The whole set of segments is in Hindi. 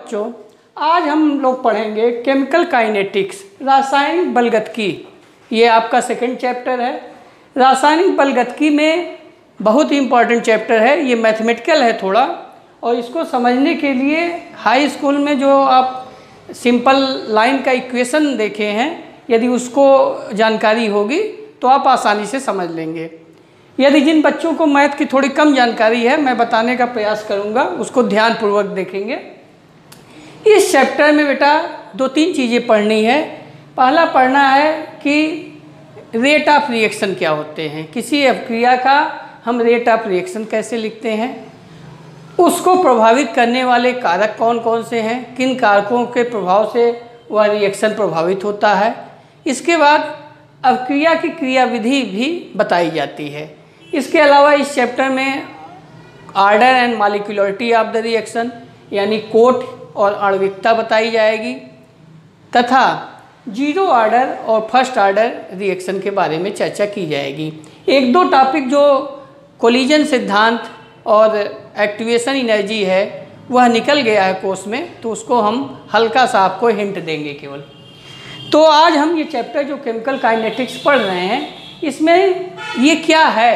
बच्चों, आज हम लोग पढ़ेंगे केमिकल काइनेटिक्स, रासायनिक बलगतिकी। ये आपका सेकंड चैप्टर है। रासायनिक बलगतिकी में बहुत ही इम्पॉर्टेंट चैप्टर है। ये मैथमेटिकल है थोड़ा, और इसको समझने के लिए हाई स्कूल में जो आप सिंपल लाइन का इक्वेशन देखे हैं, यदि उसको जानकारी होगी तो आप आसानी से समझ लेंगे। यदि जिन बच्चों को मैथ की थोड़ी कम जानकारी है, मैं बताने का प्रयास करूँगा, उसको ध्यानपूर्वक देखेंगे। इस चैप्टर में बेटा 2-3 चीज़ें पढ़नी है। पहला पढ़ना है कि रेट ऑफ रिएक्शन क्या होते हैं, किसी अभिक्रिया का हम रेट ऑफ रिएक्शन कैसे लिखते हैं, उसको प्रभावित करने वाले कारक कौन कौन से हैं, किन कारकों के प्रभाव से वह रिएक्शन प्रभावित होता है। इसके बाद अभिक्रिया की क्रियाविधि भी बताई जाती है। इसके अलावा इस चैप्टर में order and molecularity of the reaction यानी कोट और आणविकता बताई जाएगी, तथा जीरो ऑर्डर और फर्स्ट ऑर्डर रिएक्शन के बारे में चर्चा की जाएगी। 1-2 टॉपिक जो कोलिजन सिद्धांत और एक्टिवेशन एनर्जी है वह निकल गया है कोर्स में, तो उसको हम हल्का सा आपको हिंट देंगे केवल। तो आज हम ये चैप्टर जो केमिकल काइनेटिक्स पढ़ रहे हैं, इसमें ये क्या है,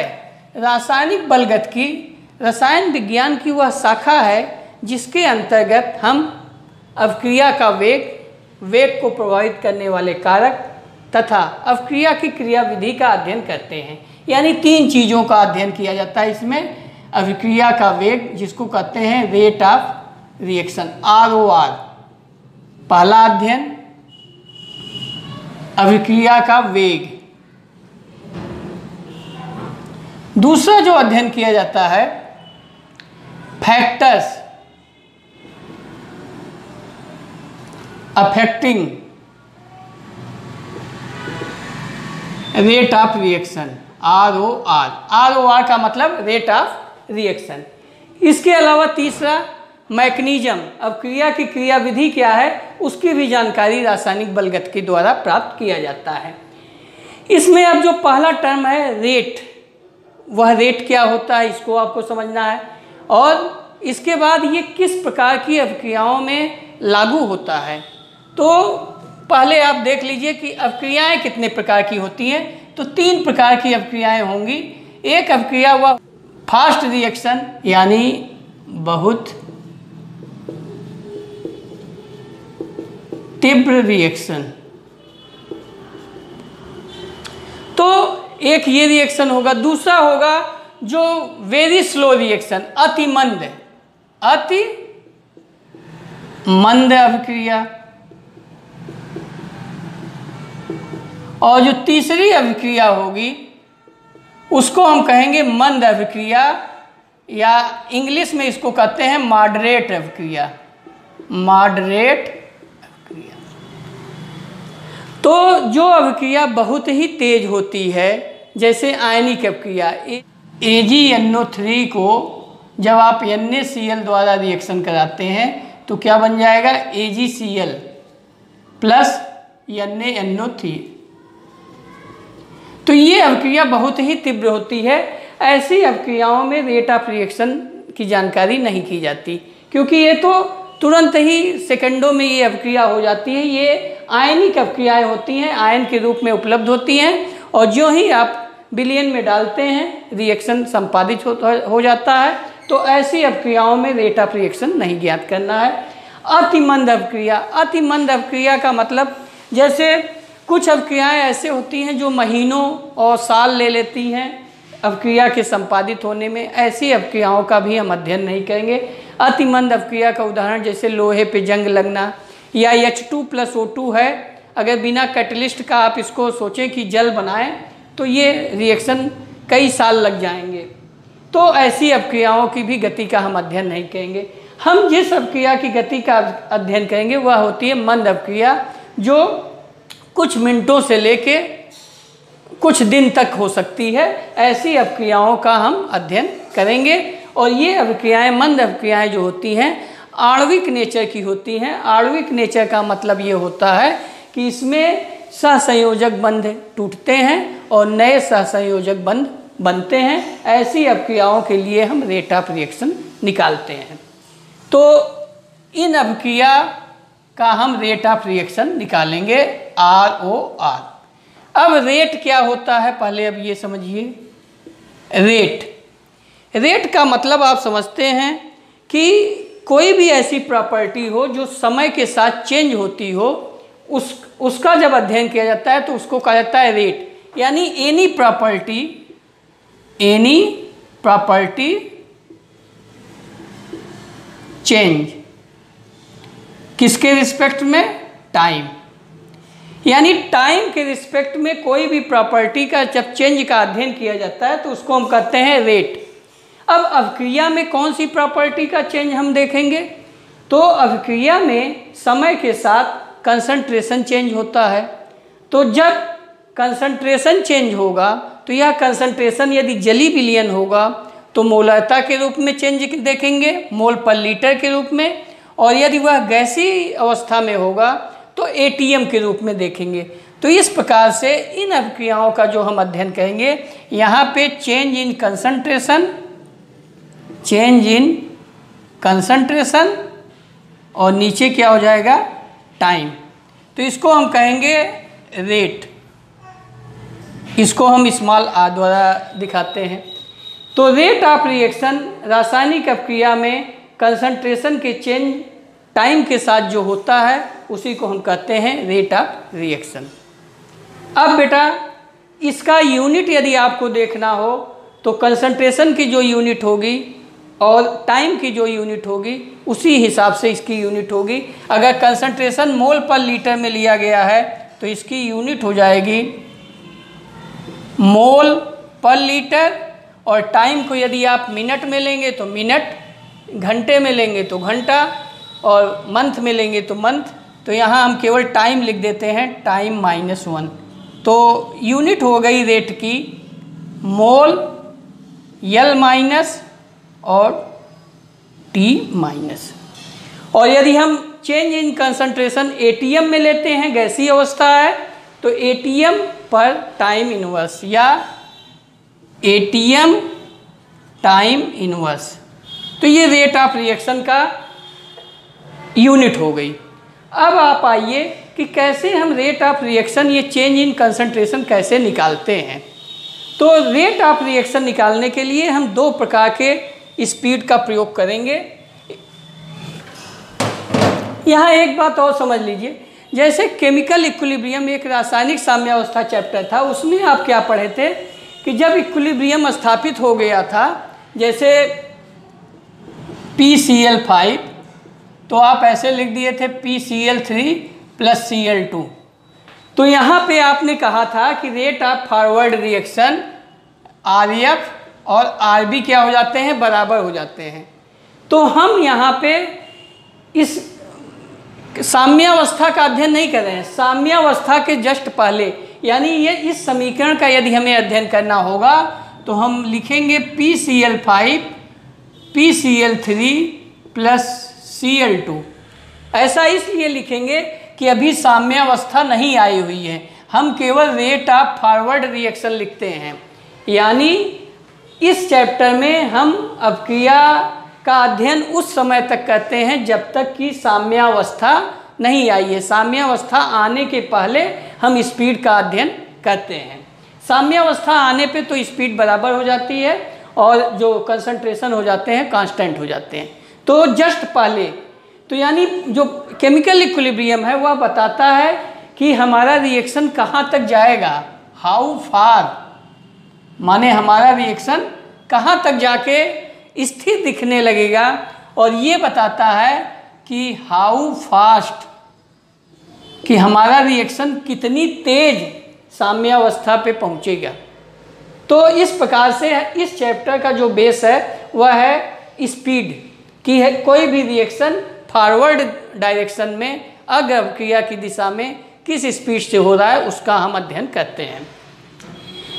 रासायनिक बलगतिकी रसायन विज्ञान की वह शाखा है जिसके अंतर्गत हम अभिक्रिया का वेग को प्रभावित करने वाले कारक तथा अभिक्रिया की क्रियाविधि का अध्ययन करते हैं। यानी 3 चीज़ों का अध्ययन किया जाता है इसमें। अभिक्रिया का वेग, जिसको कहते हैं रेट ऑफ रिएक्शन, ROR पहला अध्ययन, अभिक्रिया का वेग। दूसरा जो अध्ययन किया जाता है, factors affecting rate of reaction, ROR का मतलब रेट ऑफ रिएक्शन। इसके अलावा तीसरा मैकेनिज्म, अभिक्रिया की क्रियाविधि क्या है उसकी भी जानकारी रासायनिक बलगतिकी द्वारा प्राप्त किया जाता है। इसमें अब जो पहला टर्म है रेट, वह रेट क्या होता है इसको आपको समझना है, और इसके बाद ये किस प्रकार की अभिक्रियाओं में लागू होता है। तो पहले आप देख लीजिए कि अभिक्रियाएं कितने प्रकार की होती हैं। तो 3 प्रकार की अभिक्रियाएं होंगी। एक अभिक्रिया हुआ फास्ट रिएक्शन यानी बहुत तीव्र रिएक्शन। तो एक ये रिएक्शन होगा। दूसरा होगा जो वेरी स्लो रिएक्शन, अति मंद अभिक्रिया। और जो तीसरी अभिक्रिया होगी उसको हम कहेंगे मंद अभिक्रिया, या इंग्लिश में इसको कहते हैं मॉडरेट अभिक्रिया। तो जो अभिक्रिया बहुत ही तेज होती है, जैसे आयनिक अभिक्रिया, AgNO3 को जब आप NaCl द्वारा रिएक्शन कराते हैं तो क्या बन जाएगा, AgCl प्लस NaNO3। तो ये अभिक्रिया बहुत ही तीव्र होती है। ऐसी अभिक्रियाओं में रेट ऑफ रिएक्शन की जानकारी नहीं की जाती, क्योंकि ये तो तुरंत ही सेकंडों में ये अभिक्रिया हो जाती है। ये आयनिक अभिक्रियाएं होती हैं, आयन के रूप में उपलब्ध होती हैं, और जो ही आप विलयन में डालते हैं रिएक्शन संपादित हो जाता है। तो ऐसी अभिक्रियाओं में रेट ऑफ रिएक्शन नहीं ज्ञात करना है। अतिमंद अभिक्रिया का मतलब, जैसे कुछ अभिक्रियाएं ऐसे होती हैं जो महीनों और साल ले लेती हैं अभिक्रिया के संपादित होने में, ऐसी अभिक्रियाओं का भी हम अध्ययन नहीं करेंगे। अतिमंद अभिक्रिया का उदाहरण जैसे लोहे पे जंग लगना, या H2+O2 है, अगर बिना कैटलिस्ट का आप इसको सोचें कि जल बनाएं तो ये रिएक्शन कई साल लग जाएंगे। तो ऐसी अभिक्रियाओं की भी गति का हम अध्ययन नहीं करेंगे। हम जिस अभिक्रिया की गति का अध्ययन करेंगे वह होती है मंद अभिक्रिया, जो कुछ मिनटों से लेके कुछ दिन तक हो सकती है। ऐसी अभिक्रियाओं का हम अध्ययन करेंगे। और ये अभिक्रियाएं, मंद अभिक्रियाएं जो होती हैं, आणविक नेचर की होती हैं। आणविक नेचर का मतलब ये होता है कि इसमें सहसंयोजक बंध टूटते हैं और नए सहसंयोजक बंध बनते हैं। ऐसी अभिक्रियाओं के लिए हम रेट ऑफ रिएक्शन निकालते हैं। तो इन अभिक्रिया का हम रेट ऑफ रिएक्शन निकालेंगे ROR। अब रेट क्या होता है पहले अब ये समझिए। रेट का मतलब आप समझते हैं कि कोई भी ऐसी प्रॉपर्टी हो जो समय के साथ चेंज होती हो, उसका जब अध्ययन किया जाता है तो उसको कहा जाता है रेट। यानी एनी प्रॉपर्टी चेंज किसके रिस्पेक्ट में? टाइम। यानी टाइम के रिस्पेक्ट में कोई भी प्रॉपर्टी का जब चेंज का अध्ययन किया जाता है तो उसको हम कहते हैं रेट। अब अभिक्रिया में कौन सी प्रॉपर्टी का चेंज हम देखेंगे? तो अभिक्रिया में समय के साथ कंसंट्रेशन चेंज होता है। तो जब कंसंट्रेशन चेंज होगा तो यह कंसंट्रेशन यदि जली विलयन होगा तो मोलरता के रूप में चेंज देखेंगे, मोल पर लीटर के रूप में, और यदि वह गैसीय अवस्था में होगा तो ATM के रूप में देखेंगे। तो इस प्रकार से इन अभिक्रियाओं का जो हम अध्ययन करेंगे, यहाँ पे चेंज इन कंसंट्रेशन और नीचे क्या हो जाएगा? टाइम। तो इसको हम कहेंगे रेट। इसको हम स्मॉल r द्वारा दिखाते हैं। तो रेट ऑफ रिएक्शन रासायनिक अभिक्रिया में कंसंट्रेशन के चेंज टाइम के साथ जो होता है उसी को हम कहते हैं रेट ऑफ रिएक्शन। अब बेटा इसका यूनिट यदि आपको देखना हो तो कंसंट्रेशन की जो यूनिट होगी और टाइम की जो यूनिट होगी उसी हिसाब से इसकी यूनिट होगी। अगर कंसंट्रेशन मोल पर लीटर में लिया गया है तो इसकी यूनिट हो जाएगी मोल पर लीटर, और टाइम को यदि आप मिनट में लेंगे तो मिनट, घंटे में लेंगे तो घंटा, और मंथ में लेंगे तो मंथ। तो यहाँ हम केवल टाइम लिख देते हैं, टाइम -1। तो यूनिट हो गई रेट की मोल, L माइनस और T माइनस। और यदि हम चेंज इन कंसंट्रेशन ATM में लेते हैं, गैसीय अवस्था है, तो ATM पर टाइम इनवर्स या ATM टाइम इनवर्स। तो ये रेट ऑफ रिएक्शन का यूनिट हो गई। अब आप आइए कि कैसे हम रेट ऑफ रिएक्शन, ये चेंज इन कंसंट्रेशन कैसे निकालते हैं। तो रेट ऑफ रिएक्शन निकालने के लिए हम दो प्रकार के स्पीड का प्रयोग करेंगे। यहाँ एक बात और समझ लीजिए, जैसे केमिकल इक्विलिब्रियम एक रासायनिक साम्यावस्था चैप्टर था, उसमें आप क्या पढ़े थे कि जब इक्विलिब्रियम स्थापित हो गया था, जैसे PCl5, तो आप ऐसे लिख दिए थे PCl3 + Cl2। तो यहाँ पे आपने कहा था कि rate of forward reaction RF और RB क्या हो जाते हैं? बराबर हो जाते हैं। तो हम यहाँ पे इस साम्यावस्था का अध्ययन नहीं कर रहे हैं, साम्यावस्था के जस्ट पहले, यानी ये इस समीकरण का यदि हमें अध्ययन करना होगा तो हम लिखेंगे PCl5 PCl3 + Cl2। ऐसा इसलिए लिखेंगे कि अभी साम्यावस्था नहीं आई हुई है, हम केवल रेट ऑफ फॉरवर्ड रिएक्शन लिखते हैं। यानी इस चैप्टर में हम अभिक्रिया का अध्ययन उस समय तक करते हैं जब तक कि साम्यावस्था नहीं आई है। साम्यावस्था आने के पहले हम स्पीड का अध्ययन करते हैं। साम्यावस्था आने पे तो स्पीड बराबर हो जाती है और जो कंसंट्रेशन हो जाते हैं कांस्टेंट हो जाते हैं। तो जस्ट पहले, तो यानी जो केमिकल इक्विलिब्रियम है वह बताता है कि हमारा रिएक्शन कहाँ तक जाएगा, हाउ फार, माने हमारा रिएक्शन कहाँ तक जाके स्थिर दिखने लगेगा, और ये बताता है कि हाउ फास्ट, कि हमारा रिएक्शन कितनी तेज साम्यावस्था पे पहुँचेगा। तो इस प्रकार से इस चैप्टर का जो बेस है वह है स्पीड की है। कोई भी रिएक्शन फॉरवर्ड डायरेक्शन में अग्रक्रिया की दिशा में किस स्पीड से हो रहा है उसका हम अध्ययन करते हैं।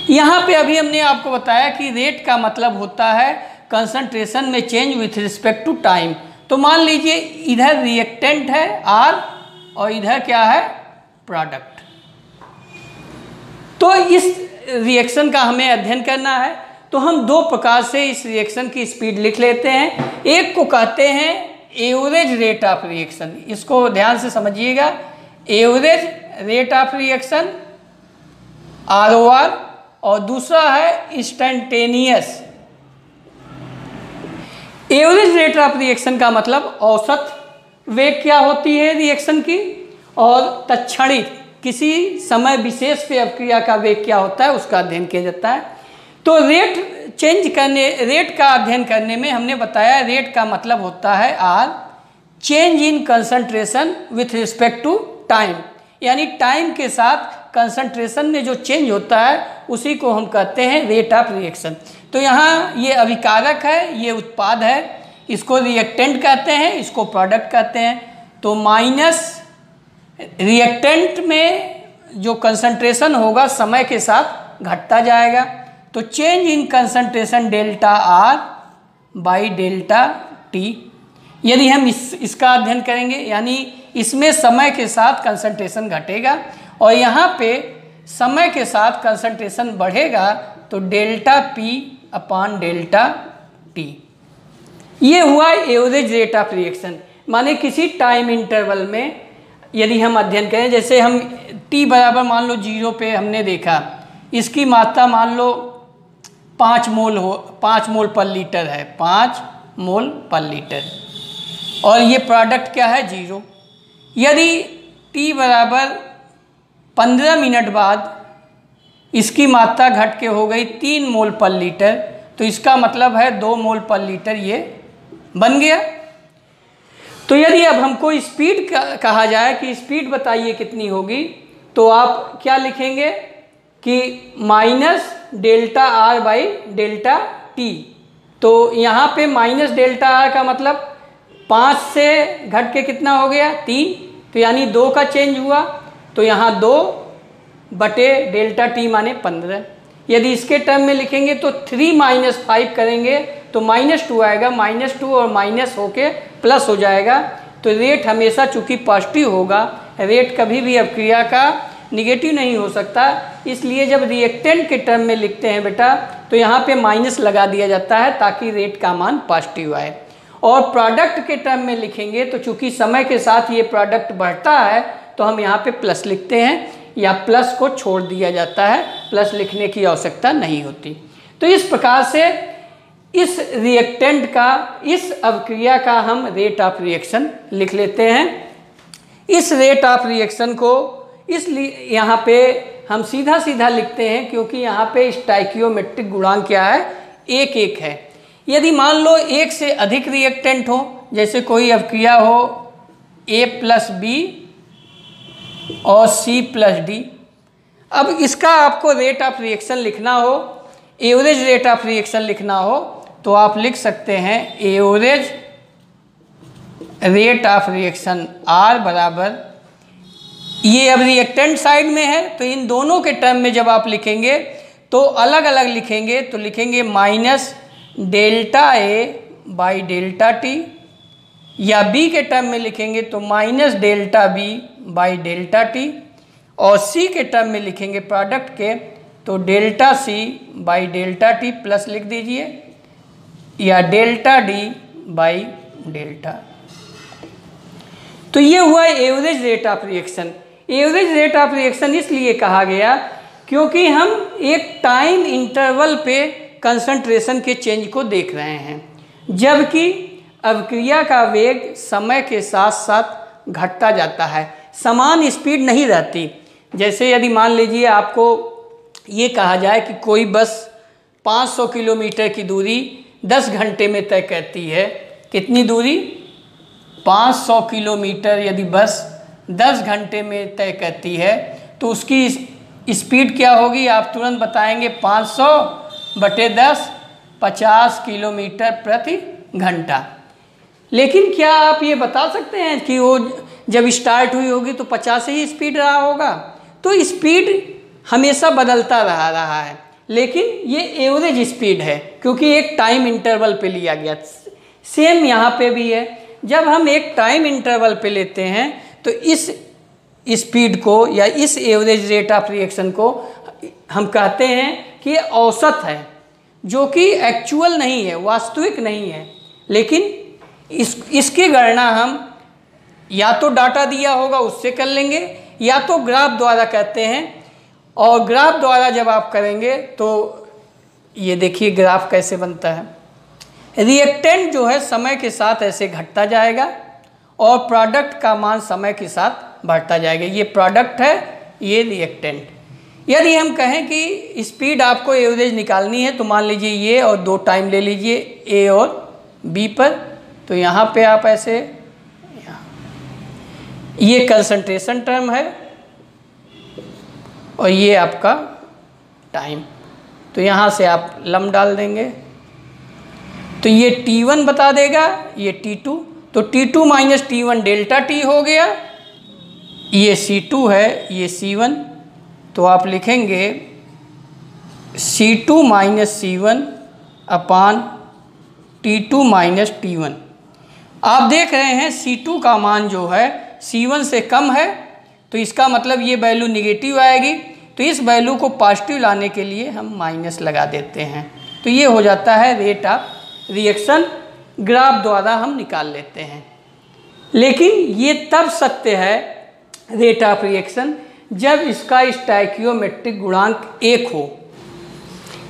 यहाँ पे अभी हमने आपको बताया कि रेट का मतलब होता है कंसंट्रेशन में change with respect to time. तो मान लीजिए इधर रिएक्टेंट है R और इधर क्या है? प्रोडक्ट। तो इस रिएक्शन का हमें अध्ययन करना है, तो हम दो प्रकार से इस रिएक्शन की स्पीड लिख लेते हैं। एक को कहते हैं एवरेज रेट ऑफ रिएक्शन, इसको ध्यान से समझिएगा। Average rate of reaction ROR, और दूसरा है instantaneous. Average rate of reaction का मतलब औसत वेग क्या होती है रिएक्शन की, और तत्क्षणिक किसी समय विशेष पे अभिक्रिया का वेग क्या होता है उसका अध्ययन किया जाता है। तो रेट का अध्ययन करने में हमने बताया रेट का मतलब होता है R, change in concentration with respect to time, यानी टाइम के साथ कंसंट्रेशन में जो चेंज होता है उसी को हम कहते हैं रेट ऑफ रिएक्शन। तो यहाँ ये अभिकारक है, ये उत्पाद है, इसको रिएक्टेंट कहते हैं, इसको प्रोडक्ट कहते हैं। तो माइनस रिएक्टेंट में जो कंसंट्रेशन होगा समय के साथ घटता जाएगा, तो change in concentration delta R by delta T। यदि हम इसका अध्ययन करेंगे, यानी इसमें समय के साथ कंसंट्रेशन घटेगा और यहाँ पे समय के साथ कंसंट्रेशन बढ़ेगा, तो डेल्टा P अपान डेल्टा T। ये हुआ एवरेज रेट ऑफ रिएक्शन, माने किसी टाइम इंटरवल में यदि हम अध्ययन करें, जैसे हम T बराबर मान लो 0 पे हमने देखा, इसकी मात्रा मान लो 5 मोल पर लीटर है, 5 मोल पर लीटर, और ये प्रोडक्ट क्या है 0। यदि T बराबर 15 मिनट बाद इसकी मात्रा घट के हो गई 3 मोल पर लीटर, तो इसका मतलब है 2 मोल पर लीटर ये बन गया। तो यदि अब हमको स्पीड कहा जाए कि स्पीड बताइए कितनी होगी, तो आप क्या लिखेंगे कि minus delta R by delta T। तो यहाँ पे माइनस डेल्टा R का मतलब 5 से घट के कितना हो गया 3, तो यानी 2 का चेंज हुआ, तो यहाँ 2 बटे डेल्टा T माने 15। यदि इसके टर्म में लिखेंगे तो 3 माइनस 5 करेंगे तो -2 आएगा, -2 और माइनस होके प्लस हो जाएगा। तो रेट हमेशा चूंकि पॉजिटिव होगा, रेट कभी भी अभिक्रिया का निगेटिव नहीं हो सकता, इसलिए जब रिएक्टेंट के टर्म में लिखते हैं बेटा तो यहाँ पे माइनस लगा दिया जाता है ताकि रेट का मान पॉजिटिव आए। और प्रोडक्ट के टर्म में लिखेंगे तो चूंकि समय के साथ ये प्रोडक्ट बढ़ता है तो हम यहाँ पे प्लस लिखते हैं, या प्लस को छोड़ दिया जाता है, प्लस लिखने की आवश्यकता नहीं होती। तो इस प्रकार से इस रिएक्टेंट का, इस अभिक्रिया का हम रेट ऑफ रिएक्शन लिख लेते हैं। इस रेट ऑफ रिएक्शन को इसलिए यहाँ पे हम सीधा सीधा लिखते हैं क्योंकि यहाँ पे स्टाइकियोमेट्रिक गुणांक क्या है 1 है। यदि मान लो 1 से अधिक रिएक्टेंट हो, जैसे कोई अभिक्रिया हो A प्लस B और C प्लस D, अब इसका आपको रेट ऑफ रिएक्शन लिखना हो, एवरेज रेट ऑफ रिएक्शन लिखना हो, तो आप लिख सकते हैं average rate of reaction R बराबर, ये अब रिएक्टेंट साइड में है तो इन दोनों के टर्म में जब आप लिखेंगे तो अलग अलग लिखेंगे, तो लिखेंगे minus delta A by delta T, या B के टर्म में लिखेंगे तो minus delta B by delta T, और C के टर्म में लिखेंगे प्रोडक्ट के तो delta C by delta T plus लिख दीजिए, या डेल्टा D बाई डेल्टा। तो ये हुआ average rate of reaction. Average rate of reaction इसलिए कहा गया क्योंकि हम एक टाइम इंटरवल पे कंसंट्रेशन के चेंज को देख रहे हैं, जबकि अभिक्रिया का वेग समय के साथ साथ घटता जाता है, समान स्पीड नहीं रहती। जैसे यदि मान लीजिए आपको ये कहा जाए कि कोई बस 500 किलोमीटर की दूरी 10 घंटे में तय करती है, कितनी दूरी 500 किलोमीटर यदि बस 10 घंटे में तय करती है, तो उसकी स्पीड क्या होगी आप तुरंत बताएंगे, 500 बटे 10 50 किलोमीटर प्रति घंटा। लेकिन क्या आप ये बता सकते हैं कि वो जब स्टार्ट हुई होगी तो 50 ही स्पीड रहा होगा? तो स्पीड हमेशा बदलता रहा है, लेकिन ये एवरेज स्पीड है क्योंकि एक टाइम इंटरवल पे लिया गया। सेम यहाँ पे भी है, जब हम एक टाइम इंटरवल पे लेते हैं तो इस स्पीड को या इस एवरेज रेट ऑफ रिएक्शन को हम कहते हैं कि औसत है, जो कि एक्चुअल नहीं है, वास्तविक नहीं है, लेकिन इसकी गणना हम या तो डाटा दिया होगा उससे कर लेंगे, या तो ग्राफ द्वारा करते हैं। और ग्राफ द्वारा जब आप करेंगे तो ये देखिए ग्राफ कैसे बनता है। रिएक्टेंट जो है समय के साथ ऐसे घटता जाएगा और प्रोडक्ट का मान समय के साथ बढ़ता जाएगा। ये प्रोडक्ट है, ये रिएक्टेंट। यदि हम कहें कि स्पीड आपको एवरेज निकालनी है तो मान लीजिए ये और 2 टाइम ले लीजिए ए और बी पर। तो यहाँ पे आप ऐसे, ये कंसंट्रेशन टर्म है और ये आपका टाइम। तो यहाँ से आप लम डाल देंगे तो ये T1 बता देगा, ये T2। तो T2 minus T1 delta T हो गया। ये C2 है, ये C1। तो आप लिखेंगे C2 माइनस C1 अपान T2 माइनस T1। आप देख रहे हैं C2 का मान जो है C1 से कम है, तो इसका मतलब ये वैल्यू निगेटिव आएगी। तो इस वैल्यू को पॉजिटिव लाने के लिए हम माइनस लगा देते हैं। तो ये हो जाता है रेट ऑफ रिएक्शन। ग्राफ द्वारा हम निकाल लेते हैं। लेकिन ये तब सत्य है रेट ऑफ रिएक्शन जब इसका स्टोइकियोमेट्रिक गुणांक 1 हो।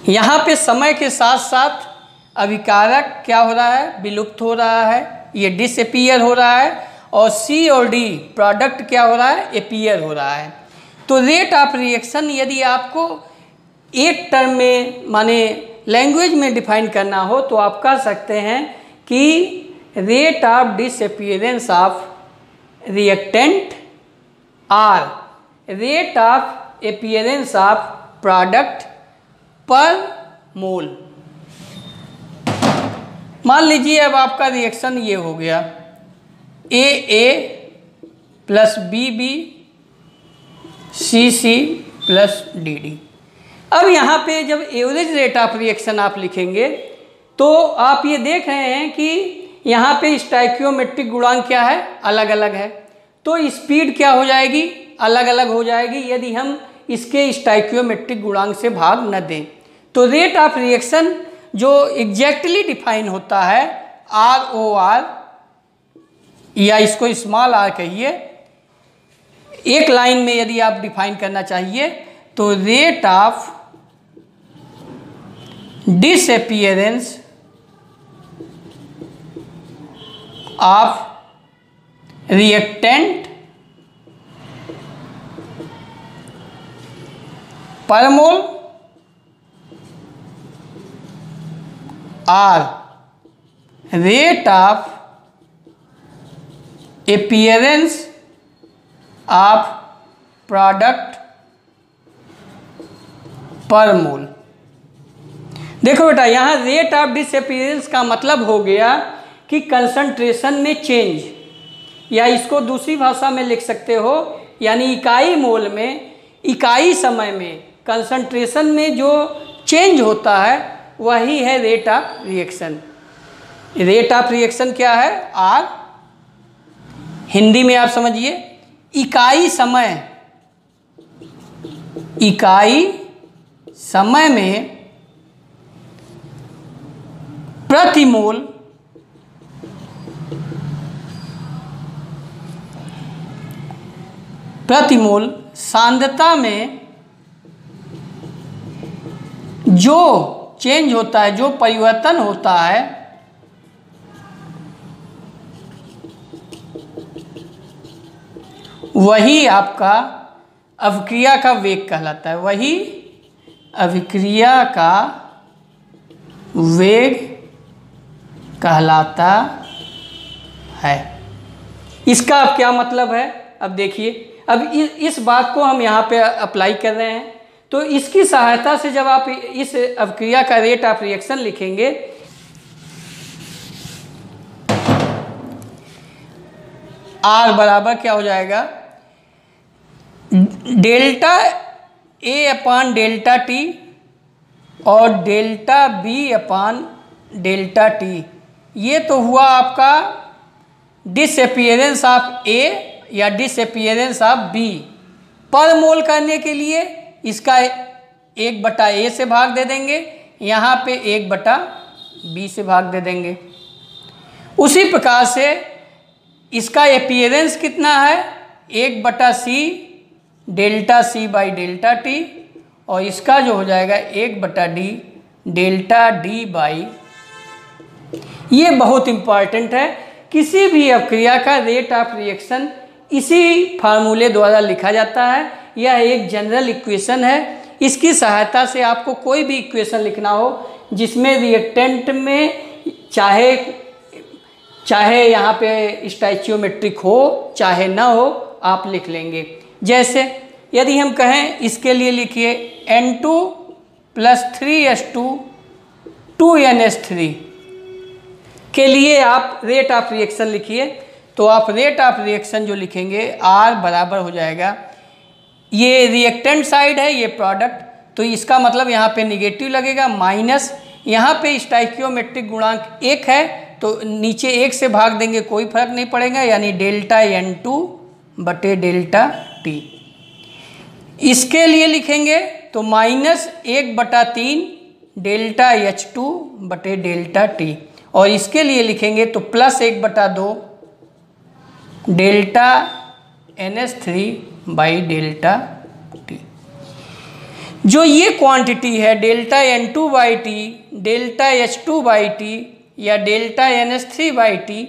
यहाँ पे समय के साथ साथ अभिकारक क्या हो रहा है, विलुप्त हो रहा है, ये डिसअपीयर हो रहा है। और C और D प्रोडक्ट क्या हो रहा है, अपीयर हो रहा है। तो रेट ऑफ रिएक्शन यदि आपको एक टर्म में माने लैंग्वेज में डिफाइन करना हो तो आप कह सकते हैं कि rate of disappearance of reactant or rate of appearance of product per mole. मान लीजिए अब आपका रिएक्शन ये हो गया AA plus BB CC plus DD। अब यहाँ पे जब एवरेज रेट ऑफ रिएक्शन आप लिखेंगे तो आप ये देख रहे हैं कि यहाँ पे स्टोइकियोमेट्रिक गुणांक क्या है, अलग अलग है। तो स्पीड क्या हो जाएगी, अलग अलग हो जाएगी यदि हम इसके स्टोइकियोमेट्रिक गुणांक से भाग न दें। तो रेट ऑफ रिएक्शन जो एग्जैक्टली डिफाइन होता है ROR, या इसको स्मॉल r कहिए, एक लाइन में यदि आप डिफाइन करना चाहिए तो rate of disappearance of reactant per mole or rate of appearance of product per mole. देखो बेटा, यहाँ रेट ऑफ डिसअपीयरेंस का मतलब हो गया कि कंसंट्रेशन में चेंज, या इसको दूसरी भाषा में लिख सकते हो यानी इकाई मोल में, इकाई समय में कंसंट्रेशन में जो चेंज होता है वही है rate of reaction. Rate of reaction क्या है, आर। हिंदी में आप समझिए इकाई समय, इकाई समय में प्रति मोल सांद्रता में जो चेंज होता है, जो परिवर्तन होता है, वही आपका अभिक्रिया का वेग कहलाता है। वही अभिक्रिया का वेग कहलाता है। इसका अब क्या मतलब है, अब देखिए, अब इस बात को हम यहाँ पे अप्लाई कर रहे हैं। तो इसकी सहायता से जब आप इस अभिक्रिया का रेट ऑफ रिएक्शन लिखेंगे, R बराबर क्या हो जाएगा, delta A upon delta T और डेल्टा B अपान डेल्टा T। ये तो हुआ आपका डिसअपीयरेंस ऑफ A या डिसअपीयरेंस ऑफ B। पर मोल करने के लिए इसका 1/A से भाग दे देंगे, यहाँ पे 1/B से भाग दे देंगे। उसी प्रकार से इसका अपीयरेंस कितना है, 1/c delta C by delta T, और इसका जो हो जाएगा 1/d डेल्टा D बाई। ये बहुत इम्पॉर्टेंट है। किसी भी अपक्रिया का रेट ऑफ रिएक्शन इसी फार्मूले द्वारा लिखा जाता है। यह एक जनरल इक्वेशन है। इसकी सहायता से आपको कोई भी इक्वेशन लिखना हो जिसमें रिएक्टेंट में चाहे यहाँ पे स्टैचियोमेट्रिक हो चाहे ना हो, आप लिख लेंगे। जैसे यदि हम कहें इसके लिए लिखिए N2 + 3S2 2NH3 के लिए आप रेट ऑफ रिएक्शन लिखिए। तो आप रेट ऑफ रिएक्शन जो लिखेंगे R बराबर हो जाएगा, ये रिएक्टेंट साइड है, ये प्रोडक्ट, तो इसका मतलब यहाँ पे निगेटिव लगेगा, माइनस यहाँ पे स्टोइकियोमेट्रिक गुणांक 1 है तो नीचे 1 से भाग देंगे, कोई फर्क नहीं पड़ेगा, यानी डेल्टा N2 बटे डेल्टा T। इसके लिए लिखेंगे तो -1/3 डेल्टा H2 बटे डेल्टा T, और इसके लिए लिखेंगे तो +1/2 delta NH3 by delta T। जो ये क्वांटिटी है delta N2 by T, delta H2 by T या डेल्टा NH3 बाई T,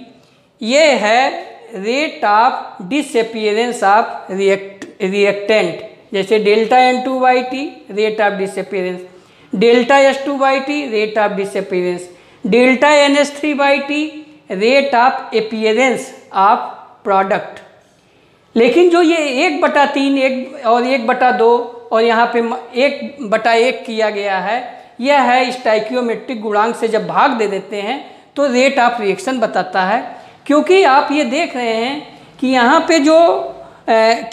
ये है rate of disappearance of reactant. जैसे delta N2 by T rate of disappearance, delta H2 by T rate of disappearance, delta NH3 by T rate of appearance of product. लेकिन जो ये 1/3 और 1/2 और यहाँ पे 1/1 किया गया है, यह है स्टोइकियोमेट्रिक गुणांक से जब भाग दे देते हैं तो रेट ऑफ रिएक्शन बताता है। क्योंकि आप ये देख रहे हैं कि यहाँ पे जो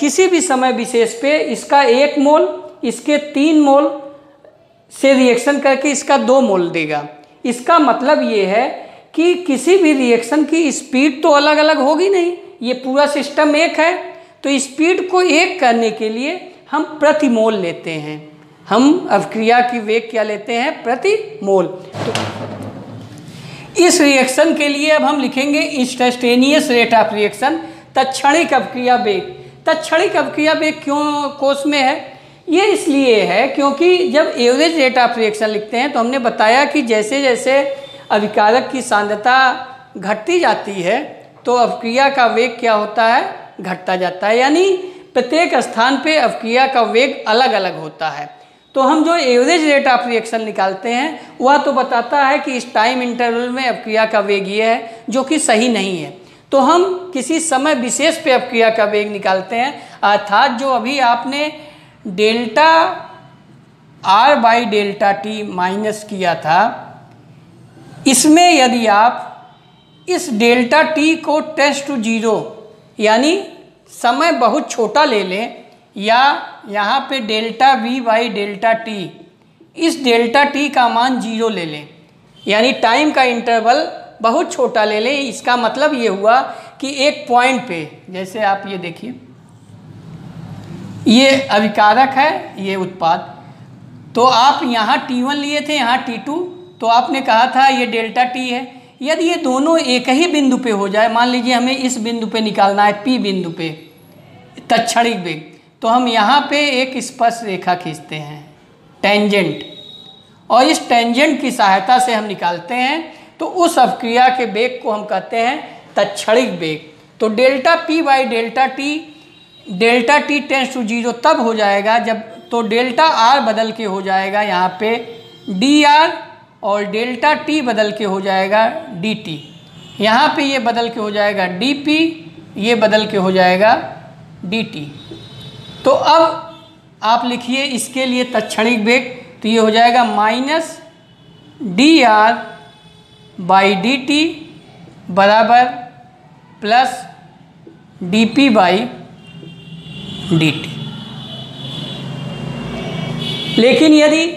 किसी भी समय विशेष पे इसका 1 मोल इसके 3 मोल से रिएक्शन करके इसका 2 मोल देगा। इसका मतलब ये है कि किसी भी रिएक्शन की स्पीड तो अलग अलग होगी नहीं, ये पूरा सिस्टम एक है, तो स्पीड को एक करने के लिए हम प्रति मोल लेते हैं। हम अभिक्रिया की वेग क्या लेते हैं, प्रति मोल। तो इस रिएक्शन के लिए अब हम लिखेंगे इंस्टेंटेनियस रेट ऑफ रिएक्शन, तत्क्षणिक अभिक्रिया वेग। तत्क्षणिक अभिक्रिया वेग क्यों कोष में है, ये इसलिए है क्योंकि जब एवरेज रेट ऑफ रिएक्शन लिखते हैं तो हमने बताया कि जैसे जैसे अभिकारक की सांद्रता घटती जाती है तो अभिक्रिया का वेग क्या होता है, घटता जाता है, यानी प्रत्येक स्थान पे अभिक्रिया का वेग अलग अलग होता है। तो हम जो एवरेज रेट ऑफ रिएक्शन निकालते हैं वह तो बताता है कि इस टाइम इंटरवल में अभिक्रिया का वेग ये है, जो कि सही नहीं है। तो हम किसी समय विशेष पे अभिक्रिया का वेग निकालते हैं, अर्थात जो अभी आपने delta R by delta T minus किया था, इसमें यदि आप इस डेल्टा T को टेंड्स टू 0 यानी समय बहुत छोटा ले लें, या यहाँ पे delta V by delta T, इस डेल्टा T का मान 0 ले लें, यानी टाइम का इंटरवल बहुत छोटा ले लें। इसका मतलब ये हुआ कि एक पॉइंट पे, जैसे आप ये देखिए, ये अभिकारक है, ये उत्पाद, तो आप यहाँ T1 लिए थे, यहाँ T2, तो आपने कहा था ये डेल्टा T है। यदि ये दोनों एक ही बिंदु पे हो जाए, मान लीजिए हमें इस बिंदु पे निकालना है, P बिंदु पे तत्क्षणिक वेग, तो हम यहाँ पे एक स्पर्श रेखा खींचते हैं, टेंजेंट, और इस टेंजेंट की सहायता से हम निकालते हैं, तो उस अभिक्रिया के वेग को हम कहते हैं तत्क्षणिक वेग। तो delta P by delta T tends to 0 तब हो जाएगा जब, तो डेल्टा R बदल के हो जाएगा यहाँ पे dr, और डेल्टा T बदल के हो जाएगा dt, यहाँ पे ये बदल के हो जाएगा dp, ये बदल के हो जाएगा dt। तो अब आप लिखिए इसके लिए तत्क्षणिक वेग, तो ये हो जाएगा -dr बाई dt बराबर प्लस dp बाई dt। लेकिन यदि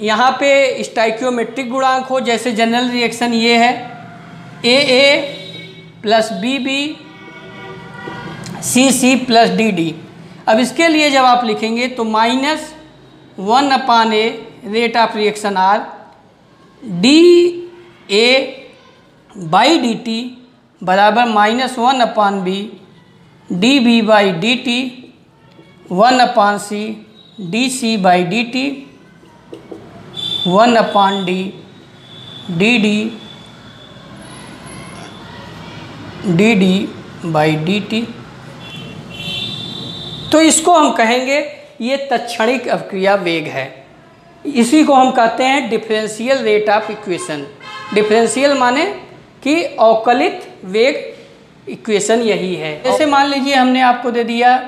यहाँ पे स्टोइकियोमेट्रिक गुणांक हो, जैसे जनरल रिएक्शन ये है AA plus BB CC plus DD, अब इसके लिए जब आप लिखेंगे तो -1/A rate of reaction R, DA by D T बराबर -1/b D B by D T 1/c D C by D T 1/d D D by D T. तो इसको हम कहेंगे ये तत्क्षणिक अवक्रिया वेग है। इसी को हम कहते हैं differential rate of equation. Differential माने कि अवकलित वेग इक्वेशन यही है। जैसे मान लीजिए हमने आपको दे दिया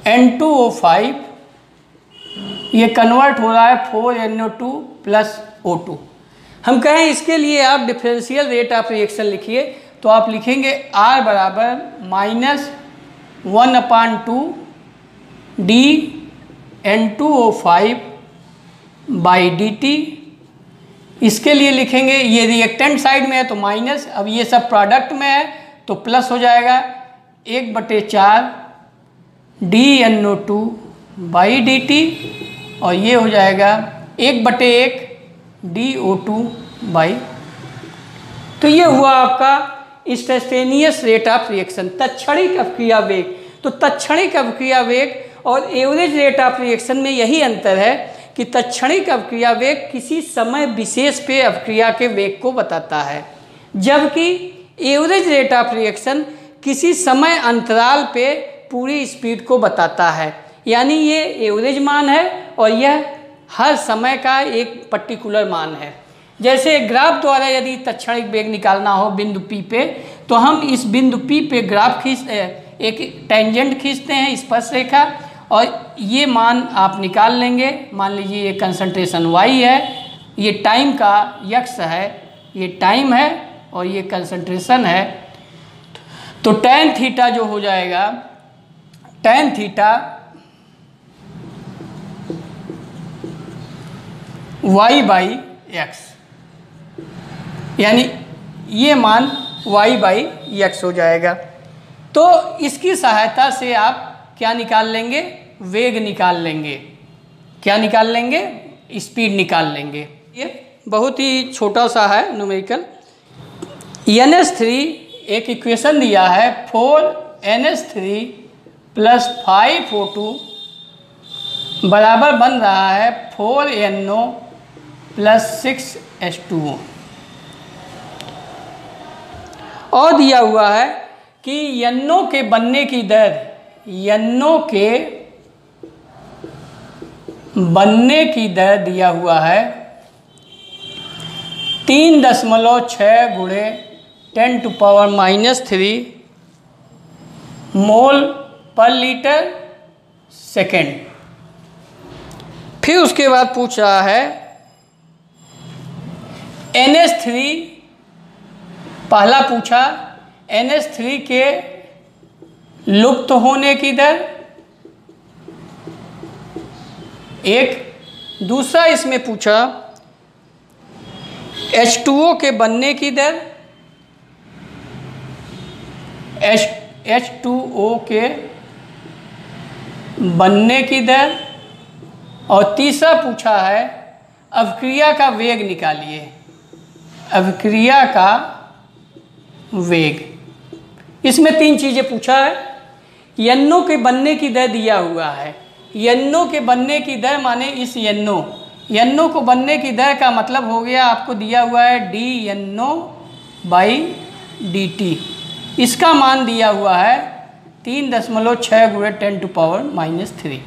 N2O5, ये कन्वर्ट हो रहा है 4NO2 प्लस O2। हम कहें इसके लिए आप डिफरेंशियल रेट ऑफ रिएक्शन लिखिए, तो आप लिखेंगे R बराबर -1/2 D N2O5 by D T. इसके लिए लिखेंगे, ये रिएक्टेंट साइड में है तो माइनस, अब ये सब प्रोडक्ट में है तो प्लस हो जाएगा 1/4 D NO2 by D T, और ये हो जाएगा 1/1 डी O2 बाई। तो ये हुआ आपका इंस्टेंटेनियस रेट ऑफ रिएक्शन, तत्क्षणिक अवक्रिया वेग। तो तत्क्षणिक अवक्रिया वेग और एवरेज रेट ऑफ रिएक्शन में यही अंतर है कि तत्क्षणिक अवक्रिया वेग किसी समय विशेष पे अवक्रिया के वेग को बताता है, जबकि एवरेज रेट ऑफ रिएक्शन किसी समय अंतराल पे पूरी स्पीड को बताता है। यानी ये एवरेज मान है और यह हर समय का एक पर्टिकुलर मान है। जैसे ग्राफ द्वारा यदि तत्क्षणिक वेग निकालना हो बिंदु P पे, तो हम इस बिंदु P पे ग्राफ एक टेंजेंट खींचते हैं, स्पर्शरेखा, और ये मान आप निकाल लेंगे। मान लीजिए ये कंसंट्रेशन y है, ये टाइम का यक्स है, ये टाइम है और ये कंसंट्रेशन है। तो tan थीटा जो हो जाएगा, tan theta y by x, यानी ये मान y बाई एक्स हो जाएगा। तो इसकी सहायता से आप क्या निकाल लेंगे? वेग निकाल लेंगे। क्या निकाल लेंगे? स्पीड निकाल लेंगे। ये बहुत ही छोटा सा है न्यूमेरिकल। NH3 एक इक्वेशन दिया है 4NH3 प्लस 5O2 बराबर बन रहा है 4NO प्लस 6H2O। और दिया हुआ है कि NO के बनने की दर, NO के बनने की दर दिया हुआ है 3.6 गुणे 10⁻³ मोल पर लीटर सेकेंड। फिर उसके बाद पूछ रहा है NH3, पहला पूछा NH3 के लुप्त होने की दर एक, दूसरा इसमें पूछा H2O के बनने की दर, H2O के बनने की दर, और तीसरा पूछा है अवक्रिया का वेग निकालिए, अवक्रिया का वेग। इसमें 3 चीज़ें पूछा है। NO के बनने की दर दिया हुआ है। NO के बनने की दर माने इस NO को बनने की दर का मतलब हो गया, आपको दिया हुआ है dNO बाई dt। इसका मान दिया हुआ है 3.6 गुणे 10⁻³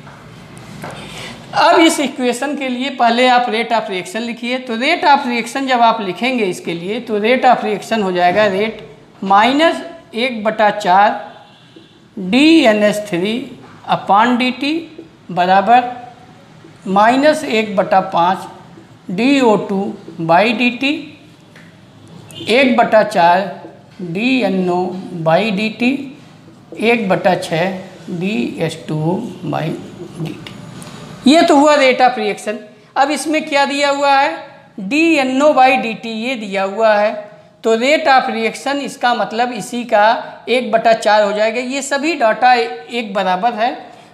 अब इस इक्वेशन के लिए पहले आप रेट ऑफ रिएक्शन लिखिए। तो रेट ऑफ रिएक्शन जब आप लिखेंगे इसके लिए, तो रेट ऑफ रिएक्शन हो जाएगा रेट -1/4 dNH3 अपान dt बराबर -1/5 dO2 by dt 1/4 dNO by dt 1/6 dH2O by dt। ये तो हुआ रेट ऑफ रिएक्शन। अब इसमें क्या दिया हुआ है? dNO बाई dt ये दिया हुआ है। तो रेट ऑफ रिएक्शन इसका मतलब इसी का 1/4 हो जाएगा। ये सभी डाटा एक बराबर है।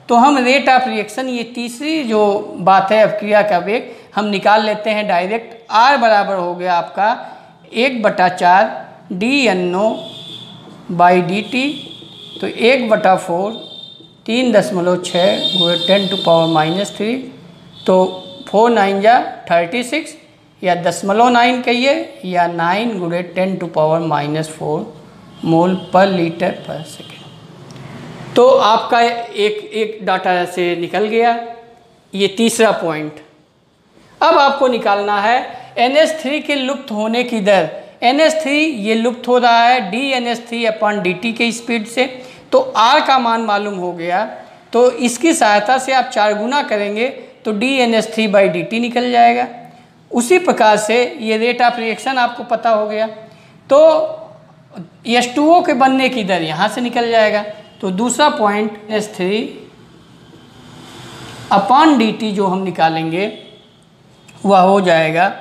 तो हम रेट ऑफ रिएक्शन, ये तीसरी जो बात है अवक्रिया का वेग, हम निकाल लेते हैं डायरेक्ट। R बराबर हो गया आपका 1/4 dNO/dt, तो 1/4 3.6 × 10⁻³ तो 4 9 जा 36 या 0.9 कहिए या 9 × 10⁻⁻4 मोल पर लीटर पर सेकेंड। तो आपका एक डाटा से निकल गया। ये तीसरा पॉइंट। अब आपको निकालना है NH3 के लुप्त होने की दर। NH3 ये लुप्त हो रहा है dNH3/dt के स्पीड से, तो R का मान मालूम हो गया, तो इसकी सहायता से आप 4 गुना करेंगे तो dNH3/dt निकल जाएगा। उसी प्रकार से ये रेट ऑफ रिएक्शन आपको पता हो गया, तो H2O के बनने की दर यहाँ से निकल जाएगा। तो दूसरा पॉइंट NH3/dt जो हम निकालेंगे वह हो जाएगा,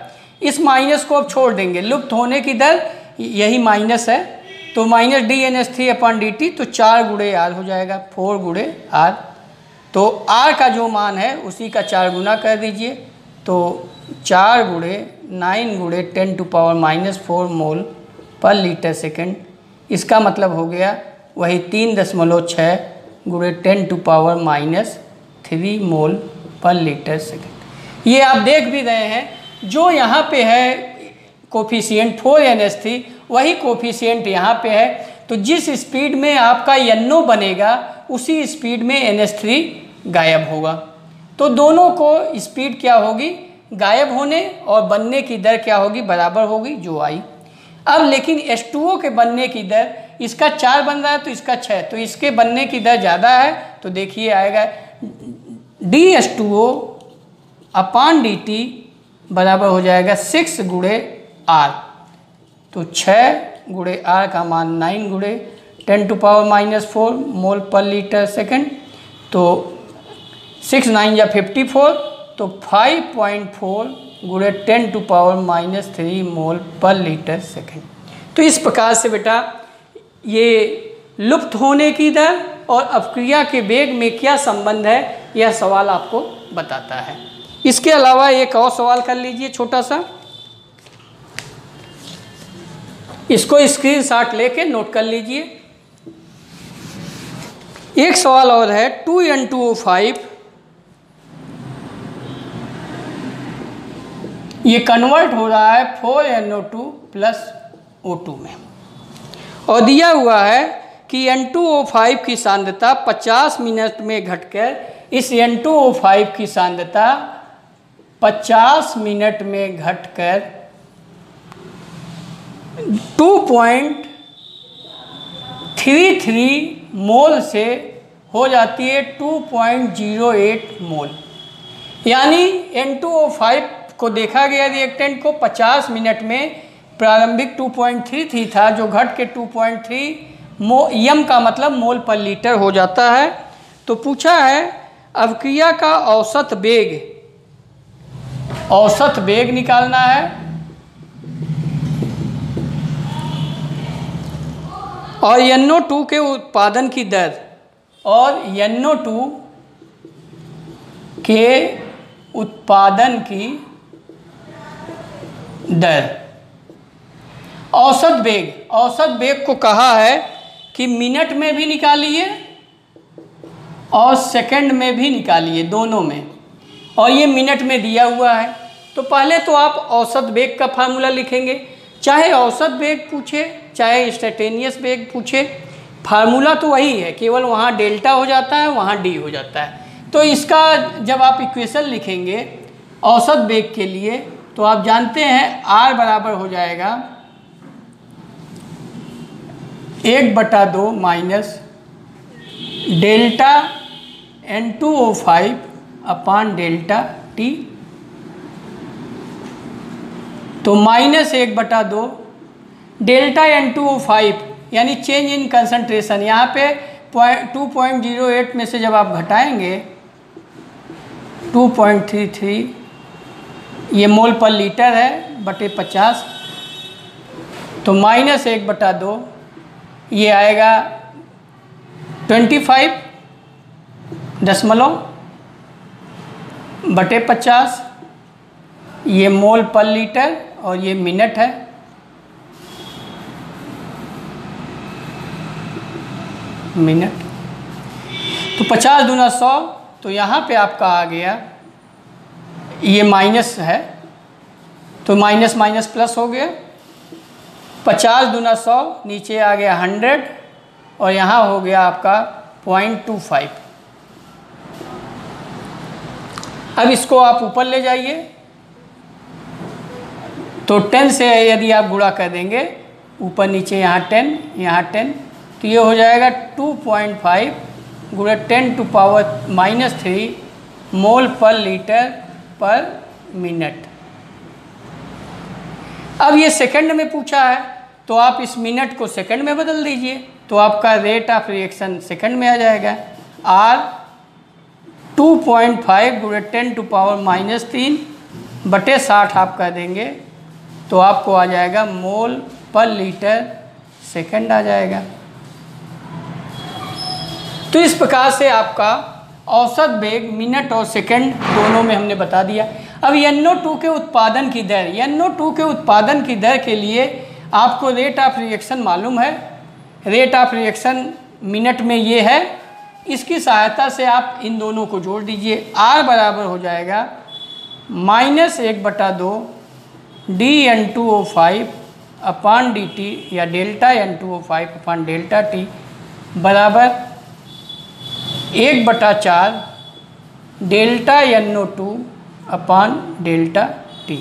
इस माइनस को अब छोड़ देंगे, लुप्त होने की दर यही माइनस है, तो माइनस dNH3/dt, तो 4 × R हो जाएगा, 4 × R। तो R का जो मान है उसी का 4 गुना कर दीजिए, तो 4 × 9 × 10⁻⁻4 मोल पर लीटर सेकेंड। इसका मतलब हो गया वही 3.6 × 10⁻³ मोल पर लीटर सेकेंड। ये आप देख भी रहे हैं, जो यहाँ पे है कोफिशिएंट 4NH3 वही कोफिशिएंट यहाँ पे है, तो जिस स्पीड में आपका NO बनेगा उसी स्पीड में NH3 गायब होगा। तो दोनों को स्पीड क्या होगी, गायब होने और बनने की दर क्या होगी, बराबर होगी, जो आई। अब लेकिन H2O के बनने की दर, इसका 4 बन रहा है तो इसका 6, तो इसके बनने की दर ज़्यादा है, तो देखिए आएगा dH2O/dt बराबर हो जाएगा 6 × R, तो 6 × R का मान 9 × 10⁻⁻4 मोल पर लीटर सेकेंड, तो 6 9 या 54, तो 5.4 × 10⁻³ मोल पर लीटर सेकेंड। तो इस प्रकार से बेटा ये लुप्त होने की दर और अपक्रिया के वेग में क्या संबंध है, यह सवाल आपको बताता है। इसके अलावा एक और सवाल कर लीजिए छोटा सा, इसको स्क्रीनशॉट लेके नोट कर लीजिए। एक सवाल और है, 2N2O5 ये कन्वर्ट हो रहा है 4NO2 + O2 में, और दिया हुआ है कि N2O5 की सांद्रता 50 मिनट में घटकर, इस N2O5 की सांद्रता 50 मिनट में घटकर 2.33 मोल से हो जाती है 2.08 मोल। यानी N2O5 को देखा गया रिएक्टेंट को 50 मिनट में प्रारंभिक 2.33 था, जो घट के 2.3 यम का मतलब मोल पर लीटर हो जाता है। तो पूछा है अभिक्रिया का औसत वेग निकालना है, और NO2 के उत्पादन की दर, और NO2 के उत्पादन की दर। औसत वेग को कहा है कि मिनट में भी निकालिए और सेकंड में भी निकालिए, दोनों में, और ये मिनट में दिया हुआ है। तो पहले तो आप औसत वेग का फार्मूला लिखेंगे, चाहे औसत वेग पूछे चाहे इंस्टेंटेनियस वेग पूछे, फार्मूला तो वही है, केवल वहाँ डेल्टा हो जाता है, वहाँ डी हो जाता है। तो इसका जब आप इक्वेशन लिखेंगे औसत वेग के लिए, तो आप जानते हैं R बराबर हो जाएगा 1/2 माइनस डेल्टा N2O5/डेल्टा T, तो -1/2 डेल्टा N2O5 यानी चेंज इन कंसंट्रेशन। यहाँ पे 2.08 में से जब आप घटाएंगे 2.33, ये मोल पर लीटर है बटे 50, तो -1/2 ये आएगा 25.50 ये मोल पर लीटर, और ये मिनट है, मिनट। तो 50 दूना 100, तो यहाँ पे आपका आ गया, ये माइनस है तो माइनस माइनस प्लस हो गया। 50 दूना 100, नीचे आ गया 100 और यहाँ हो गया आपका 0.25। अब इसको आप ऊपर ले जाइए, तो 10 से यदि आप गुणा कर देंगे, ऊपर नीचे यहाँ 10 यहाँ 10, तो ये हो जाएगा 2.5 गुणा 10⁻³ मोल पर लीटर पर मिनट। अब ये सेकंड में पूछा है, तो आप इस मिनट को सेकंड में बदल दीजिए, तो आपका रेट ऑफ रिएक्शन सेकंड में आ जाएगा। R 2.5 गुणा 10⁻³ बटे 60 आप कर देंगे, तो आपको आ जाएगा मोल पर लीटर सेकंड आ जाएगा। तो इस प्रकार से आपका औसत वेग मिनट और सेकंड दोनों में हमने बता दिया। अब NO2 के उत्पादन की दर, NO2 के उत्पादन की दर के लिए आपको रेट ऑफ रिएक्शन मालूम है। रेट ऑफ रिएक्शन मिनट में ये है, इसकी सहायता से आप इन दोनों को जोड़ दीजिए। R बराबर हो जाएगा -1/2 dN2O5 अपान dt या डेल्टा N2O5 अपान डेल्टा T बराबर 1/4 डेल्टा NO2 अपान डेल्टा T।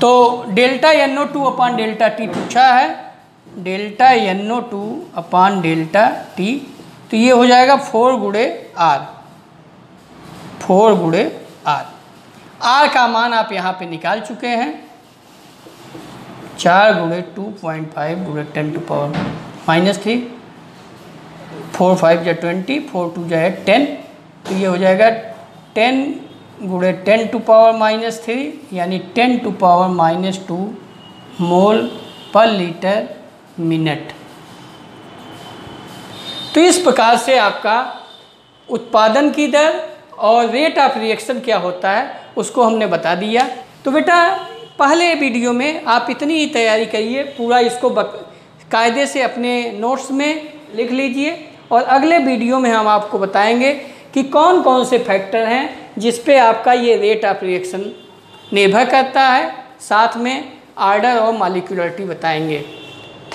तो डेल्टा NO2 अपान डेल्टा T पूछा है, डेल्टा NO2 अपान डेल्टा T, तो ये हो जाएगा 4 गुणे R, 4 गुणे R। R का मान आप यहाँ पे निकाल चुके हैं, 4 गुणे 2.5 गुणे 10⁻³ 4 5 जा 20, 4 2 जा 10, तो ये हो जाएगा 10 गुणे 10⁻³ यानी 10⁻² मोल पर लीटर मिनट। तो इस प्रकार से आपका उत्पादन की दर और रेट ऑफ रिएक्शन क्या होता है उसको हमने बता दिया। तो बेटा पहले वीडियो में आप इतनी ही तैयारी करिए, पूरा इसको कायदे से अपने नोट्स में लिख लीजिए, और अगले वीडियो में हम आपको बताएंगे कि कौन कौन से फैक्टर हैं जिस पे आपका ये रेट ऑफ रिएक्शन निर्भर करता है, साथ में आर्डर और मॉलिक्यूलरिटी बताएंगे।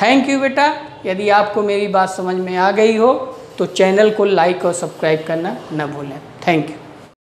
थैंक यू बेटा। यदि आपको मेरी बात समझ में आ गई हो तो चैनल को लाइक और सब्सक्राइब करना न भूलें। Thank you.